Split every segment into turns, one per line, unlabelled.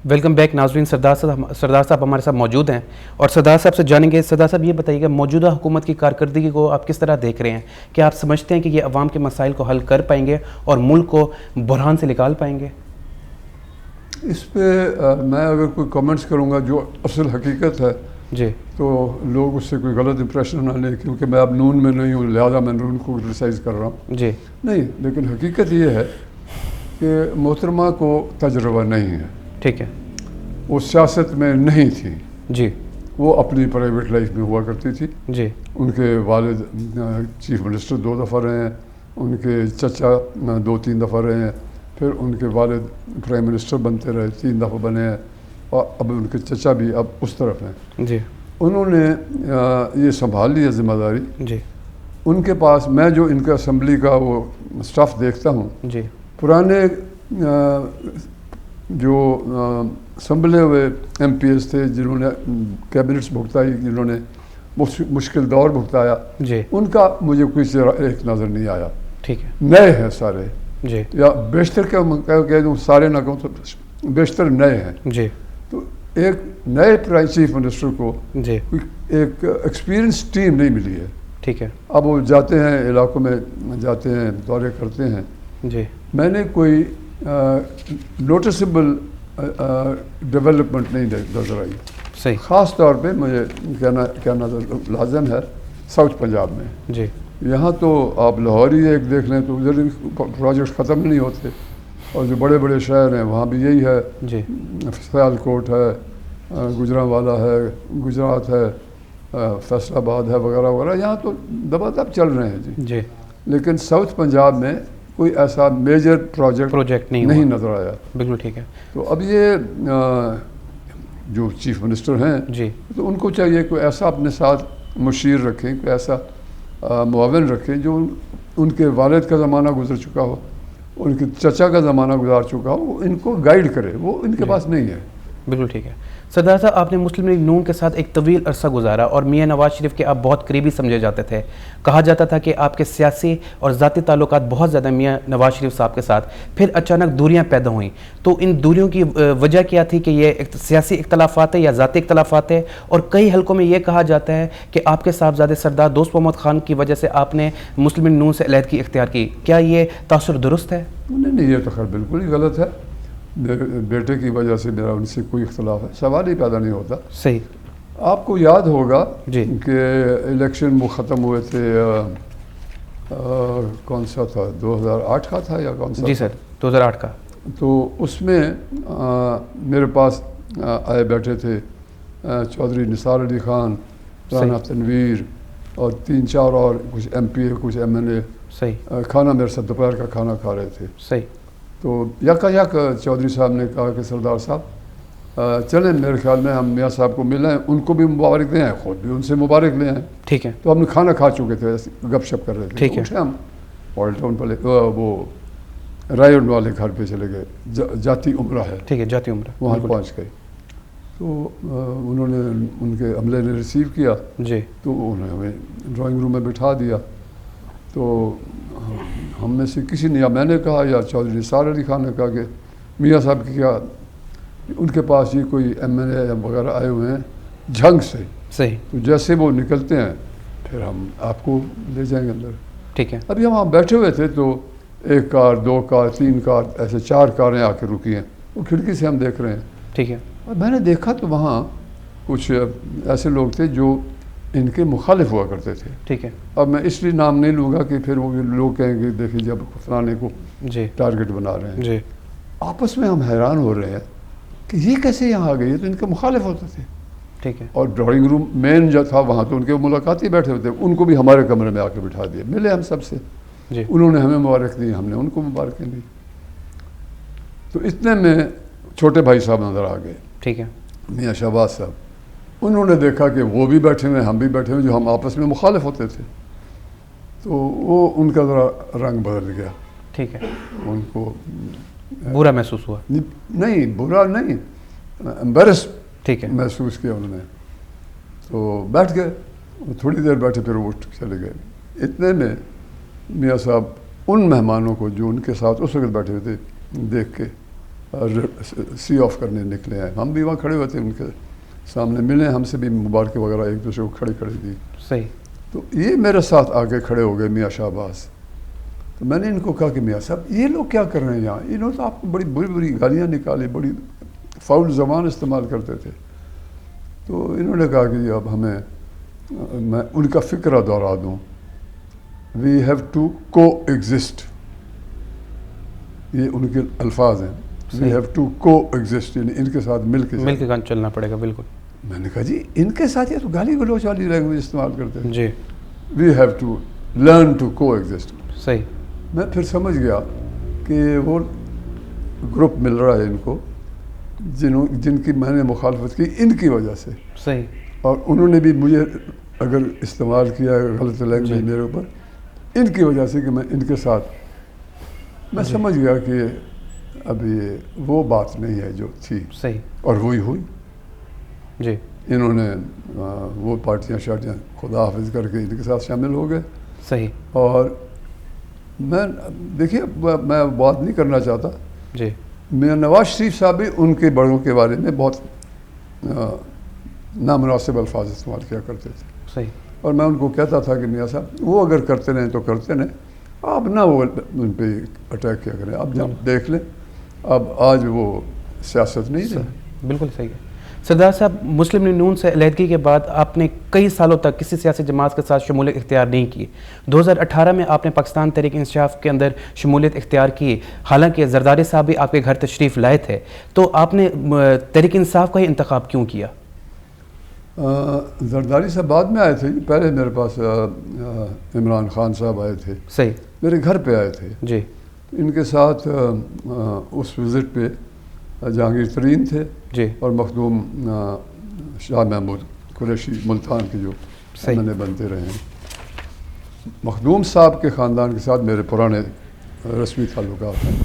Welcome back ناظرین. سردار صاحب ہمارے ساتھ موجود ہیں اور سردار صاحب سے جانیں گے. سردار صاحب یہ بتائیے کہ موجودہ حکومت کی کارکردگی کو آپ کس طرح دیکھ رہے ہیں؟ کیا آپ سمجھتے ہیں کہ یہ عوام کے مسائل کو حل کر پائیں گے اور ملک کو بحران سے نکال پائیں گے؟
اس پہ میں اگر کوئی کامنٹس کروں گا جو اصل حقیقت ہے
جی
تو لوگ اس سے کوئی غلط امپریشن نہ لیں، کیونکہ میں اب نون میں نہیں ہوں لہٰذا میں نون کو کرٹیسائز کر رہا ہوں.
جی
نہیں، لیکن حقیقت یہ ہے کہ محترمہ کو تجربہ نہیں ہے.
ٹھیک ہے.
وہ سیاست میں نہیں تھی.
جی
وہ اپنی پرائیویٹ لائف میں ہوا کرتی تھی.
جی
ان کے والد چیف منسٹر 2 دفعہ رہے ہیں، ان کے چچا 2-3 دفعہ رہے ہیں، پھر ان کے والد پرائم منسٹر بنتے رہے، 3 دفعہ بنے ہیں، اور اب ان کے چچا بھی اب اس طرف ہیں.
جی
انہوں نے یہ سنبھال لیا ذمہ داری.
جی
ان کے پاس میں جو ان کا اسمبلی کا وہ اسٹاف دیکھتا ہوں،
جی
پرانے جو سنبھلے ہوئے ایم پی ایس تھے جنہوں نے کیبنٹس بھگتائی، جنہوں نے مشکل دور بھگتایا،
جی
ان کا مجھے کوئی چہرہ ایک نظر نہیں آیا.
ٹھیک ہے.
نئے ہیں سارے،
جی
یا بیشتر کہہ دوں سارے نہ کہوں تو بیشتر نئے ہیں.
جی
تو ایک نئے چیف منسٹر کو
جی
ایک ایکسپیرئنس ٹیم نہیں ملی ہے.
ٹھیک ہے.
اب وہ جاتے ہیں علاقوں میں، جاتے ہیں دورے کرتے ہیں.
جی
میں نے کوئی نوٹسبل ڈیولپمنٹ نہیں نظر آئی.
صحیح.
خاص طور پہ مجھے کہنا لازم ہے ساؤتھ پنجاب میں.
جی
یہاں تو آپ لاہور ہی ایک دیکھ لیں تو ادھر پروجیکٹ ختم نہیں ہوتے، اور جو بڑے بڑے شہر ہیں وہاں بھی یہی ہے.
جی
سیال کوٹ ہے، گجرانوالہ ہے، گجرات ہے، فیصل آباد ہے، وغیرہ وغیرہ. یہاں تو دبادب چل رہے ہیں. جی
جی
لیکن ساؤتھ پنجاب میں کوئی ایسا میجر پروجیکٹ نہیں نظر آیا.
بالکل ٹھیک ہے.
تو اب یہ جو چیف منسٹر ہیں
جی
تو ان کو چاہیے کوئی ایسا اپنے ساتھ مشیر رکھیں، کوئی ایسا معاون رکھیں جو ان کے والد کا زمانہ گزر چکا ہو، ان کے چچا کا زمانہ گزار چکا ہو، وہ ان کو گائیڈ کرے. وہ ان کے پاس نہیں ہے.
بالکل ٹھیک ہے. سردار صاحب آپ نے مسلم لیگ نون کے ساتھ ایک طویل عرصہ گزارا اور میاں نواز شریف کے آپ بہت قریبی سمجھے جاتے تھے. کہا جاتا تھا کہ آپ کے سیاسی اور ذاتی تعلقات بہت زیادہ میاں نواز شریف صاحب کے ساتھ. پھر اچانک دوریاں پیدا ہوئیں، تو ان دوریوں کی وجہ کیا تھی؟ کہ یہ سیاسی اختلافات ہے یا ذاتی اختلافات ہے؟ اور کئی حلقوں میں یہ کہا جاتا ہے کہ آپ کے صاحبزادے سردار دوست محمد خان کی وجہ سے آپ نے مسلم لیگ نون سے علیحدگی اختیار کی. کیا یہ تاثر درست ہے؟
نہیں، یہ تو خیر بالکل ہی غلط ہے. بیٹے کی وجہ سے میرا ان سے کوئی اختلاف ہے، سوال ہی پیدا نہیں ہوتا.
صحیح.
آپ کو یاد ہوگا
جی
کہ الیکشن وہ ختم ہوئے تھے، کون سا تھا، 2008 کا تھا یا کون سا؟
جی سر 2008 کا.
تو اس میں میرے پاس آئے بیٹھے تھے چودھری نثار علی خان، رانا تنویر اور 3-4 اور کچھ ایم پی اے، کچھ ایم ایل اے.
صحیح.
کھانا میرے ساتھ دوپہر کا کھانا کھا رہے تھے.
صحیح.
تو یک چودھری صاحب نے کہا کہ سردار صاحب چلیں، میرے خیال میں ہم میاں صاحب کو ملیں، ان کو بھی مبارک لے آئیں، خود بھی ان سے مبارک لے آئیں.
ٹھیک ہے.
تو ہم نے کھانا کھا چکے تھے، گپ شپ کر رہے تھے.
ٹھیک ہے.
اٹھے ہم آل ٹاؤن پہ وہ رائے والے گھر پہ چلے گئے، جاتی عمرہ ہے.
ٹھیک ہے. جاتی عمرہ.
وہاں پہنچ گئے تو انہوں نے، ان کے عملے نے ریسیو کیا.
جی.
تو انہوں نے ہمیں ڈرائنگ روم میں بٹھا دیا. تو ہم میں سے کسی نے، یا میں نے کہا یا چودھری نثار علی خان نے کہا کہ میاں صاحب کی کیا، ان کے پاس یہ کوئی ایم ایل اے وغیرہ آئے ہوئے ہیں جھنگ سے.
صحیح.
تو جیسے وہ نکلتے ہیں پھر ہم آپ کو لے جائیں گے اندر.
ٹھیک ہے.
ابھی ہم وہاں بیٹھے ہوئے تھے تو 1 کار 2 کار 3 کار ایسے 4 کاریں آ کے رکی ہیں. وہ کھڑکی سے ہم دیکھ رہے ہیں.
ٹھیک ہے.
اور میں نے دیکھا تو وہاں کچھ ایسے لوگ تھے جو ان کے مخالف ہوا کرتے تھے.
ٹھیک ہے.
اب میں اس لیے نام نہیں لوں گا کہ پھر وہ لوگ کہیں گے دیکھیں جب فلانے کو
جی
ٹارگٹ بنا رہے ہیں.
جی.
آپس میں ہم حیران ہو رہے ہیں کہ یہ کیسے یہاں آ گئی ہے، تو ان کے مخالف ہوتے تھے.
ٹھیک ہے.
اور ڈرائنگ روم مین جو تھا وہاں تو ان کے ملاقاتی بیٹھے ہوتے، ان کو بھی ہمارے کمرے میں آ کے بٹھا دیا. ملے ہم سب سے.
جی.
انہوں نے ہمیں مبارک دی، ہم نے ان کو مبارکیں دی. تو اتنے میں چھوٹے بھائی صاحب نظر آ گئے.
ٹھیک ہے.
میاں شہباز صاحب. انہوں نے دیکھا کہ وہ بھی بیٹھے ہوئے، ہم بھی بیٹھے ہوئے، جو ہم آپس میں مخالف ہوتے تھے. تو وہ ان کا ذرا رنگ بدل گیا.
ٹھیک ہے.
ان کو
برا محسوس ہوا؟
نہیں، برا نہیں، امبیرس
ٹھیک ہے.
محسوس کیا انہوں نے. تو بیٹھ گئے، تھوڑی دیر بیٹھے پھر وہ اٹھ چلے گئے. اتنے میں میاں صاحب ان مہمانوں کو جو ان کے ساتھ اس وقت بیٹھے ہوئے تھے دیکھ کے سی آف کرنے نکلے ہیں. ہم بھی وہاں کھڑے ہوئے تھے, ان کے سامنے ملے, ہم سے بھی مبارک وغیرہ ایک دوسرے کو کھڑے دی.
صحیح.
تو یہ میرے ساتھ آگے کھڑے ہو گئے میاں شہباز. تو میں نے ان کو کہا کہ میاں صاحب یہ لوگ کیا کر رہے ہیں یہاں؟ انہوں نے تو آپ کو بڑی بری بری گالیاں نکالی, بڑی فاؤل زبان استعمال کرتے تھے. تو انہوں نے کہا کہ اب ہمیں, میں ان کا فکرہ دہرا دوں, وی ہیو ٹو کو ایگزسٹ, یہ ان کے الفاظ ہیں, وی ہیو ٹو کو ایگزسٹ, یعنی ان کے ساتھ مل کے
کام چلنا پڑے گا. بالکل.
میں نے کہا جی ان کے ساتھ یہ تو گالی گلوچ والی لینگویج استعمال کرتے ہیں.
جی.
We have to learn to coexist.
صحیح.
میں پھر سمجھ گیا کہ وہ گروپ مل رہا ہے ان کو جن کی میں نے مخالفت کی ان کی وجہ سے.
صحیح.
اور انہوں نے بھی مجھے اگر استعمال کیا ہے غلط لینگویج میرے اوپر, ان کی وجہ سے کہ میں ان کے ساتھ, میں سمجھ گیا کہ اب یہ وہ بات نہیں ہے جو تھی.
صحیح.
اور وہی ہوئی.
جی.
انہوں نے وہ پارٹیاں شارٹیاں خدا حافظ کر کے ان کے ساتھ شامل ہو گئے.
صحیح.
اور میں دیکھیے میں بات نہیں کرنا چاہتا.
جی.
میاں نواز شریف صاحب بھی ان کے بڑوں کے بارے میں بہت نامناسب الفاظ استعمال کیا کرتے تھے.
صحیح.
اور میں ان کو کہتا تھا کہ میاں صاحب وہ اگر کرتے رہیں تو کرتے رہیں, آپ نہ وہ ان پہ اٹیک کیا کریں. اب جب دیکھ لیں, اب آج وہ سیاست نہیں رہی.
بالکل صحیح ہے. سردار صاحب, مسلم لیگ نون سے علیحدگی کے بعد آپ نے کئی سالوں تک کسی سیاسی جماعت کے ساتھ شمولیت اختیار نہیں کی. 2018 میں آپ نے پاکستان تحریک انصاف کے اندر شمولیت اختیار کی, حالانکہ زرداری صاحب بھی آپ کے گھر تشریف لائے تھے. تو آپ نے تحریک انصاف کا ہی انتخاب کیوں کیا؟
زرداری صاحب بعد میں آئے تھے. پہلے میرے پاس عمران خان صاحب آئے تھے.
صحیح.
میرے گھر پہ آئے تھے.
جی.
ان کے ساتھ اس وزٹ پہ جہانگیر ترین تھے.
جی.
اور مخدوم شاہ محمود قریشی ملتان کے جو میں نے بنتے رہے ہیں. مخدوم صاحب کے خاندان کے ساتھ میرے پرانے رسمی تعلقات ہیں.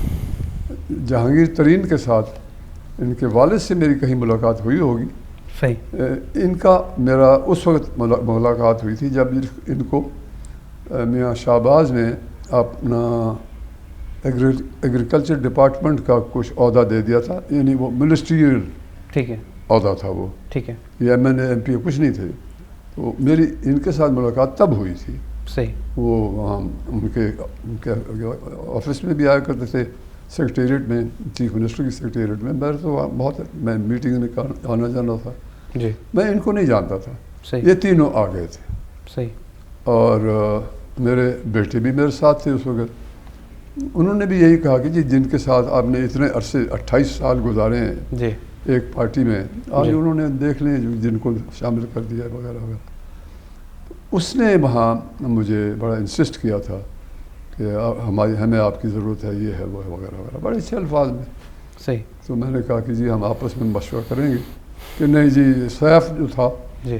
جہانگیر ترین کے ساتھ ان کے والد سے میری کہیں ملاقات ہوئی ہوگی.
صحیح.
ان کا میرا اس وقت ملاقات ہوئی تھی جب ان کو میاں شہباز نے اپنا ایگریکلچر ڈپارٹمنٹ کا کچھ عہدہ دے دیا تھا, یعنی وہ منسٹریل
ٹھیک ہے
عہدہ تھا وہ. ٹھیک ہے. یہ MNA MP کچھ نہیں تھے. تو میری ان کے ساتھ ملاقات تب ہوئی تھی.
صحیح.
وہ ان کے آفس میں بھی آیا کرتے تھے, سیکریٹریٹ میں, چیف منسٹر کی سیکریٹریٹ میں. میں تو بہت میں میٹنگ میں آنا جانا تھا.
جی.
میں ان کو نہیں جانتا تھا.
صحیح.
یہ تینوں آ گئے تھے.
صحیح.
اور میرے بیٹے بھی میرے ساتھ تھے اس وقت. انہوں نے بھی یہی کہا کہ جی جن کے ساتھ آپ نے اتنے عرصے 28 سال گزارے ہیں
جی
ایک پارٹی میں, آج انہوں نے دیکھ لیں جن کو شامل کر دیا وغیرہ وغیرہ. اس نے وہاں مجھے بڑا انسسٹ کیا تھا کہ ہمیں آپ کی ضرورت ہے, یہ ہے وہ ہے وغیرہ وغیرہ, بڑے اچھے الفاظ میں.
صحیح.
تو میں نے کہا کہ جی ہم آپس میں مشورہ کریں گے کہ نہیں جی سیف جو تھا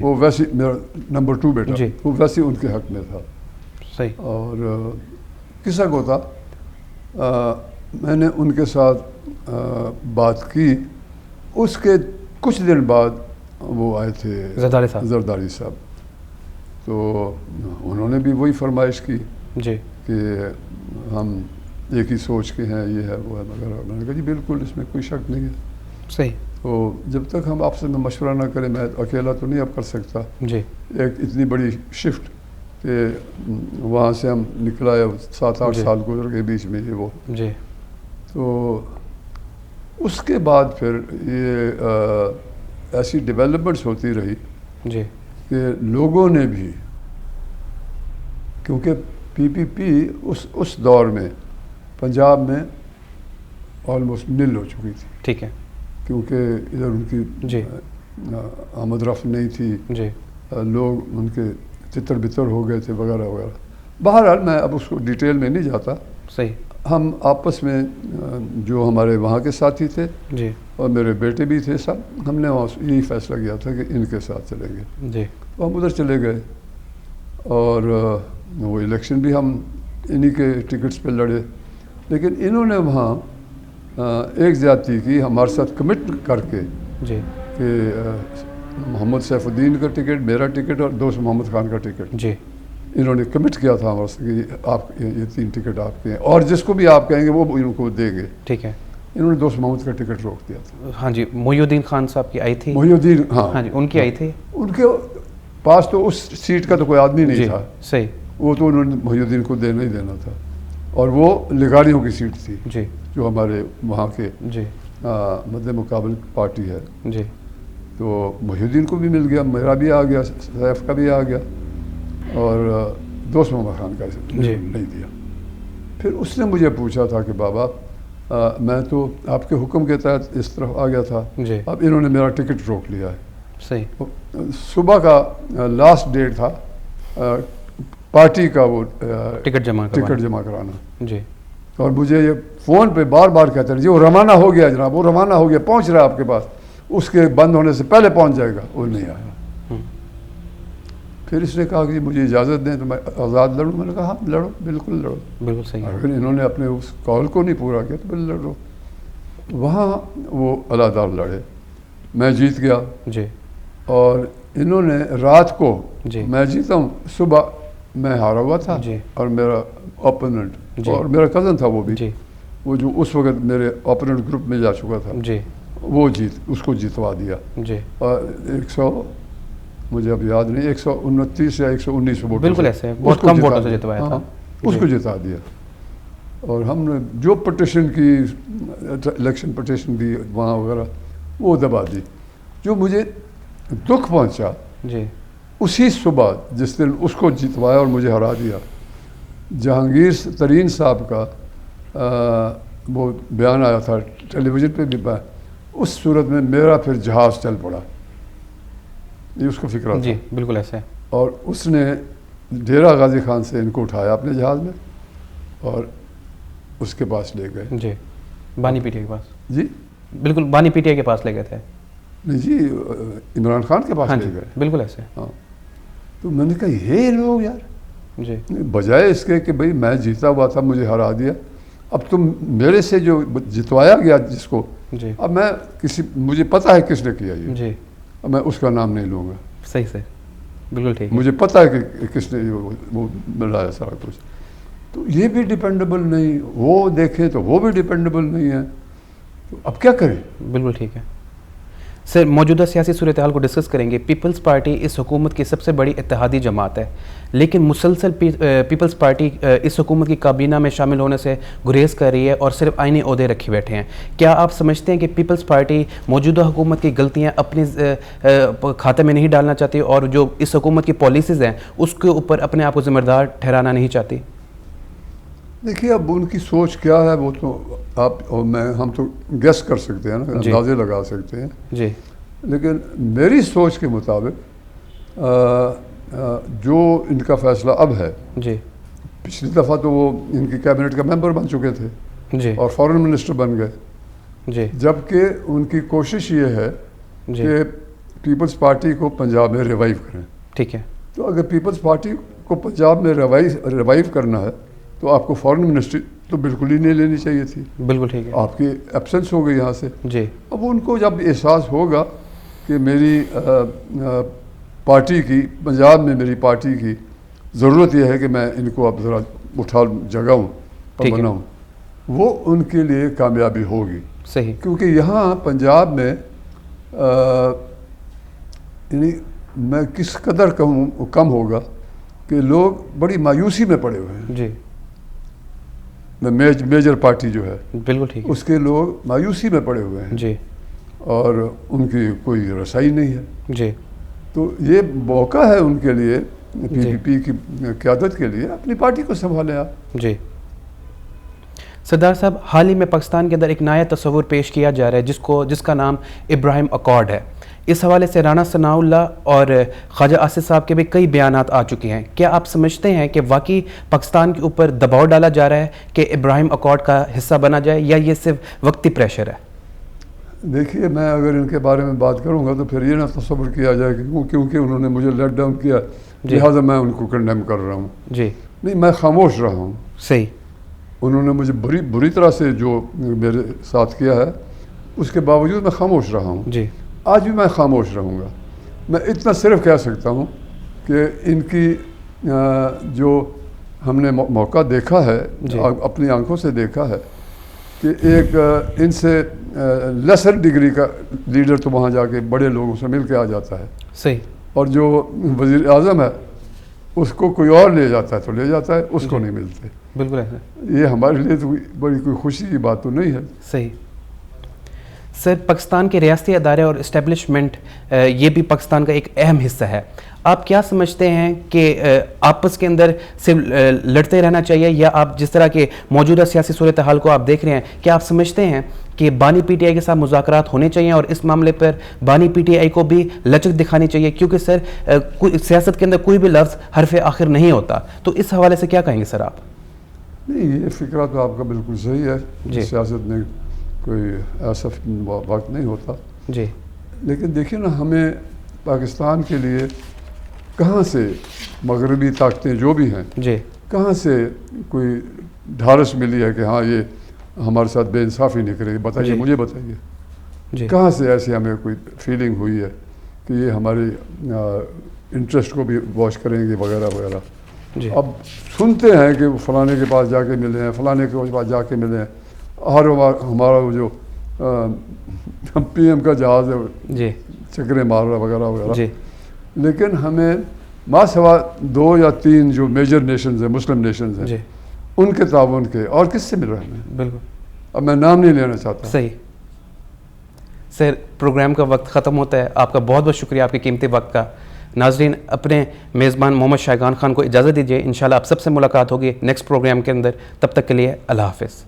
وہ ویسی میرا نمبر 2 بیٹا وہ ویسی ان کے حق میں تھا.
صحیح.
اور قصہ کو تھا میں نے ان کے ساتھ بات کی. اس کے کچھ دن بعد وہ آئے تھے زرداری صاحب. تو انہوں نے بھی وہی فرمائش کی
جی
کہ ہم ایک ہی سوچ کے ہیں, یہ ہے وہ ہے وغیرہ. میں نے کہا جی بالکل اس میں کوئی شک نہیں ہے.
صحیح.
تو جب تک ہم آپ سے مشورہ نہ کریں, میں اکیلا تو نہیں اب کر سکتا.
جی.
ایک اتنی بڑی شفٹ کہ وہاں سے ہم نکلا ہے 7-8 سال گزر کے بیچ میں یہ وہ.
جی.
تو اس کے بعد پھر یہ ایسی ڈیولپمنٹس ہوتی رہی
جی
کہ لوگوں نے بھی, کیونکہ پی پی پی اس دور میں پنجاب میں آلموسٹ نل ہو چکی تھی.
ٹھیک ہے.
کیونکہ ادھر ان کی آمد رفت نہیں تھی.
جی.
لوگ ان کے تتر بتر ہو گئے تھے وغیرہ وغیرہ. بہرحال میں اب اس کو ڈیٹیل میں نہیں جاتا.
صحیح.
ہم آپس میں جو ہمارے وہاں کے ساتھی تھے
جی
اور میرے بیٹے بھی تھے سب, ہم نے وہاں یہی فیصلہ کیا تھا کہ ان کے ساتھ چلیں گے.
جی.
تو ہم ادھر چلے گئے اور وہ الیکشن بھی ہم انہی کے ٹکٹس پہ لڑے. لیکن انہوں نے وہاں ایک زیادتی کی ہمارے ساتھ کمٹ کر کے
جی
کہ محمد سیف الدین کا ٹکٹ, میرا ٹکٹ اور دوست محمد خان کا ٹکٹ.
جی.
انہوں نے کمٹ کیا تھا ہمارے سے کہ آپ یہ 3 ٹکٹ آپ کے ہیں اور جس کو بھی آپ کہیں گے وہ ان کو دیں گے.
ٹھیک ہے.
انہوں نے دوست محمود کا ٹکٹ روک دیا تھا.
ہاں جی, محی الدین خان صاحب کی آئی تھی.
محی الدین,
ہاں جی, ان کی آئی تھی.
ان کے پاس تو اس سیٹ کا تو کوئی آدمی نہیں تھا.
صحیح.
وہ تو انہوں نے محی الدین کو دینا ہی دینا تھا, اور وہ لگاریوں کی سیٹ تھی
جی,
جو ہمارے وہاں کے
جی,
مد مقابل پارٹی ہے.
جی,
تو محی الدین کو بھی مل گیا, میرا بھی آ گیا, سیف کا بھی آ گیا, اور دوست محمد خان کا نہیں دیا. پھر اس نے مجھے پوچھا تھا کہ بابا میں تو آپ کے حکم کے تحت اس طرف آ گیا تھا, اب انہوں نے میرا ٹکٹ روک لیا ہے.
صحیح.
صبح کا لاسٹ ڈیٹ تھا پارٹی کا وہ
ٹکٹ جمع
کرانا.
جی.
اور مجھے یہ فون پہ بار بار کہتے ہیں جی وہ روانہ ہو گیا جناب, وہ روانہ ہو گیا, پہنچ رہا ہے آپ کے پاس, اس کے بند ہونے سے پہلے پہنچ جائے گا. وہ نہیں آیا. پھر اس نے کہا کہ مجھے اجازت دیں تو میں آزاد لڑوں. میں نے کہا ہاں لڑو, بالکل لڑو.
بالکل صحیح.
اگر انہوں نے اپنے اس کال کو نہیں پورا کیا تو پھر لڑو. وہاں وہ علیحدہ لڑے, میں جیت گیا.
جی.
اور انہوں نے رات کو,
جی,
میں جیتا ہوں, صبح میں ہارا ہوا تھا.
جی.
اور میرا اپوننٹ,
جی,
اور میرا کزن تھا وہ بھی,
جی,
وہ جو اس وقت میرے اپوننٹ گروپ میں جا چکا تھا,
جی,
وہ اس کو جتوا دیا.
جی.
اور 100 مجھے اب یاد نہیں, 129 یا 119 ووٹ,
بالکل ایسے بہت کم ووٹوں سے جتوایا تھا.
اس کو جتا دیا. اور ہم نے جو پٹیشن کی, الیکشن پٹیشن دی وہاں وغیرہ, وہ دبا دی. جو مجھے دکھ پہنچا
جی,
اسی صبح جس دن اس کو جتوایا اور مجھے ہرا دیا, جہانگیر ترین صاحب کا وہ بیان آیا تھا ٹیلی ویژن پہ بھی, اس صورت میں میرا پھر جہاز چل پڑا. یہ اس کو فکر تھا.
جی, بالکل ایسے.
اور اس نے ڈیرہ غازی خان سے ان کو اٹھایا اپنے جہاز میں اور اس کے پاس لے گئے.
جی, بانی پی ٹی آئی کے پاس.
جی,
بالکل بانی پی ٹی آئی کے پاس لے گئے تھے.
نہیں جی, عمران خان کے پاس
ہاں
لے
جی,
گئے.
بالکل ایسے.
ہاں, تو میں نے کہا یہ لوگ یار,
جی,
بجائے اس کے کہ بھئی میں جیتا ہوا تھا, مجھے ہرا دیا, اب تم میرے سے جو جتوایا گیا جس کو,
جی,
اب میں مجھے پتہ ہے کس نے کیا یہ,
جی,
اب میں اس کا نام نہیں لوں گا.
صحیح سے, بالکل ٹھیک.
مجھے پتہ ہے کہ کس نے وہ ملایا سارا کچھ. تو یہ بھی ڈیپینڈیبل نہیں, وہ دیکھیں تو وہ بھی ڈیپینڈیبل نہیں ہے, تو اب کیا کریں.
بالکل ٹھیک ہے. سر, موجودہ سیاسی صورتحال کو ڈسکس کریں گے. پیپلز پارٹی اس حکومت کی سب سے بڑی اتحادی جماعت ہے, لیکن مسلسل پیپلز پارٹی اس حکومت کی کابینہ میں شامل ہونے سے گریز کر رہی ہے اور صرف آئینی عہدے رکھے بیٹھے ہیں. کیا آپ سمجھتے ہیں کہ پیپلز پارٹی موجودہ حکومت کی غلطیاں اپنے کھاتے میں نہیں ڈالنا چاہتی اور جو اس حکومت کی پالیسیز ہیں اس کے اوپر اپنے آپ کو ذمہ دار ٹھہرانا نہیں چاہتی؟
دیکھیے, اب ان کی سوچ کیا ہے وہ تو آپ اور میں ہم تو گیس کر سکتے ہیں نا, اندازے لگا سکتے ہیں.
جی.
لیکن میری سوچ کے مطابق جو ان کا فیصلہ اب ہے,
جی,
پچھلی دفعہ تو وہ ان کی کیبنٹ کا ممبر بن چکے تھے,
جی,
اور فارن منسٹر بن گئے,
جی,
جبکہ ان کی کوشش یہ ہے
جی,
کہ پیپلز پارٹی کو پنجاب میں ریوائیو کریں.
ٹھیک ہے.
تو اگر پیپلز پارٹی کو پنجاب میں ریوائیو کرنا ہے تو آپ کو فارن منسٹری تو بالکل ہی نہیں لینی چاہیے تھی.
بالکل ٹھیک ہے.
آپ کی ایبسنس ہو گئی یہاں سے.
جی.
اب ان کو جب احساس ہوگا کہ میری پارٹی کی, پنجاب میں میری پارٹی کی ضرورت یہ ہے کہ میں ان کو اب ذرا اٹھا جگاؤں اور بناؤں, وہ ان کے لیے کامیابی ہوگی.
صحیح.
کیونکہ یہاں پنجاب میں یعنی میں کس قدر کہوں کم ہوگا کہ لوگ بڑی مایوسی میں پڑے ہوئے ہیں.
جی.
میجر پارٹی جو ہے,
بالکل ٹھیک ہے,
اس کے لوگ مایوسی میں پڑے ہوئے ہیں.
جی.
اور ان کی کوئی رسائی نہیں ہے.
جی.
تو یہ موقع ہے ان کے لیے, پی پی پی کی قیادت کے لیے, اپنی پارٹی کو سنبھالیں آپ.
جی. سردار صاحب, حال ہی میں پاکستان کے اندر ایک نیا تصور پیش کیا جا رہا ہے جس کا نام ابراہیم اکارڈ ہے. اس حوالے سے رانا ثناء اللہ اور خواجہ آصف صاحب کے بھی کئی بیانات آ چکے ہیں. کیا آپ سمجھتے ہیں کہ واقعی پاکستان کے اوپر دباؤ ڈالا جا رہا ہے کہ ابراہیم اکارڈ کا حصہ بنا جائے, یا یہ صرف وقتی پریشر ہے؟
دیکھیے, میں اگر ان کے بارے میں بات کروں گا تو پھر یہ نہ تصور کیا جائے کہ کیونکہ انہوں نے مجھے لیٹ ڈاؤن کیا لہٰذا میں ان کو کنڈیم کر رہا ہوں.
جی.
نہیں, میں خاموش رہا ہوں.
صحیح.
انہوں نے مجھے بری طرح سے جو میرے ساتھ کیا ہے اس کے باوجود میں خاموش رہا ہوں.
جی.
آج بھی میں خاموش رہوں گا. میں اتنا صرف کہہ سکتا ہوں کہ ان کی جو ہم نے موقع دیکھا ہے, اپنی آنکھوں سے دیکھا ہے, کہ ایک ان سے لیسر ڈگری کا لیڈر تو وہاں جا کے بڑے لوگوں سے مل کے آ جاتا ہے،
صحیح،
اور جو وزیر اعظم ہے اس کو کوئی اور لے جاتا ہے تو لے جاتا ہے، اس کو نہیں ملتے.
بالکل ایسا.
یہ ہمارے لیے تو بڑی کوئی خوشی کی بات تو نہیں ہے.
صحیح. سر، پاکستان کے ریاستی ادارے اور اسٹیبلشمنٹ یہ بھی پاکستان کا ایک اہم حصہ ہے. آپ کیا سمجھتے ہیں کہ آپس کے اندر صرف لڑتے رہنا چاہیے، یا آپ جس طرح کے موجودہ سیاسی صورتحال کو آپ دیکھ رہے ہیں، کیا آپ سمجھتے ہیں کہ بانی پی ٹی آئی کے ساتھ مذاکرات ہونے چاہیے اور اس معاملے پر بانی پی ٹی آئی کو بھی لچک دکھانی چاہیے؟ کیونکہ سر سیاست کے اندر کوئی بھی لفظ حرف آخر نہیں ہوتا، تو اس حوالے سے کیا کہیں گے سر آپ؟
نہیں، یہ فکرہ تو آپ کا بالکل صحیح ہے.
جی.
سیاست میں کوئی ایسا وقت نہیں ہوتا.
جی.
لیکن دیکھیے نا، ہمیں پاکستان کے لیے کہاں سے مغربی طاقتیں جو بھی ہیں،
جی،
کہاں سے کوئی ڈھارس ملی ہے کہ ہاں یہ ہمارے ساتھ بے انصافی نہیں کرے گی؟ بتائیے، مجھے بتائیے.
جی.
کہاں سے ایسی ہمیں کوئی فیلنگ ہوئی ہے کہ یہ ہماری انٹرسٹ کو بھی واش کریں گے وغیرہ وغیرہ؟
جی.
اب سنتے ہیں کہ فلانے کے پاس جا کے ملے ہیں، فلانے کے پاس جا کے ملے ہیں، اور ہمارا وہ جو پی ایم کا جہاز ہے
جی،
چکریں مار رہا وغیرہ وغیرہ.
جی.
لیکن ہمیں ما سوا 2 یا 3 جو میجر نیشنز ہیں، مسلم نیشنز ہیں،
جی،
ان کے تعاون کے اور کس سے مل رہے ہیں؟
بالکل.
اب میں نام نہیں لینا چاہتا.
صحیح. سر، پروگرام کا وقت ختم ہوتا ہے. آپ کا بہت بہت شکریہ آپ کے قیمتی وقت کا. ناظرین، اپنے میزبان محمد شائقان خان کو اجازت دیجیے. انشاءاللہ آپ سب سے ملاقات ہوگی نیکسٹ پروگرام کے اندر. تب تک کے لیے اللہ حافظ.